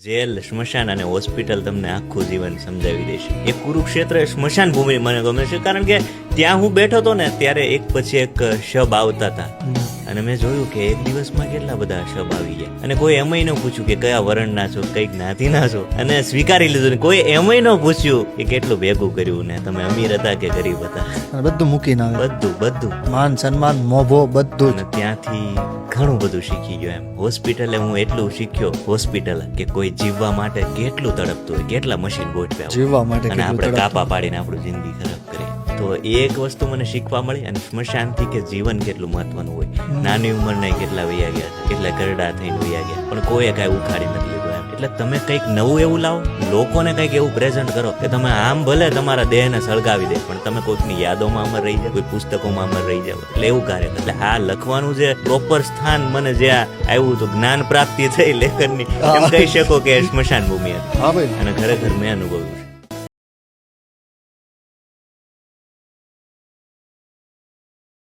Jail, સ્મશાન અને hospital તમને આખું જીવન સમજાવી દેશે. એ કુરુક્ષેત્ર સ્મશાન ભૂમિ મને ગમે છે, કારણ કે ત્યાં હું બેઠો હતો ને ત્યારે એક પછી એક શબ આવતા હતા અને મેં જોયું કે એક દિવસમાં કેટલા બધા શબ આવી ગયા અને કોઈ એમય ન પૂછ્યું કે કયા વર્ણના છો, કઈ જ્ઞાતિના છો, અને સ્વીકારી લીધું ને કોઈ એમય ન પૂછ્યું કે કેટલું ભેગું કર્યું ને તમે અમીર હતા કે ગરીબ હતા, અને બધું મૂકીને આવે, બધું માન સન્માન મોભો બધું જ. અને ત્યાંથી ઘણું બધું શીખી ગયો. એમ હોસ્પિટલે હું એટલું શીખ્યો, હોસ્પિટલ કે કોઈ જીવવા માટે કેટલું તડપતું હોય, કેટલા મશીન ગોઠવ્યા હોય જીવવા માટે અને આપણે કેટલું કાપા પાડીને આપણું જિંદગી ખરાબ કરીએ. તો એક વસ્તુ મને શીખવા મળી. અને સ્મશાનથી કે જીવન કેટલું મહત્વનું હોય. નાની ઉંમરના કેટલા વૈયા ગયા છે, કેટલા ઘરડા થઈને વૈયા ગયા, પણ કોઈએ કાંઈ ઉખાડી નથી લીધું. એમ એટલે તમે કંઈક નવું એવું લાવો, લોકોને કંઈક એવું પ્રેઝન્ટ કરો કે તમે આમ ભલે તમારા દેહને સળગાવી દે પણ તમે કોઈકની યાદોમાં અમર રહી જાવ, કોઈ પુસ્તકોમાં અમર રહી જાવ. એટલે એવું કાર્ય. એટલે આ લખવાનું જે પ્રોપર સ્થાન મને જ્યાં આવ્યું હતું, જ્ઞાન પ્રાપ્તિ થઈ લેખનની, એમ કહી શકો કે સ્મશાન ભૂમિ હતી. હા ભાઈ, અને ખરેખર મેં અનુભવ્યું છે.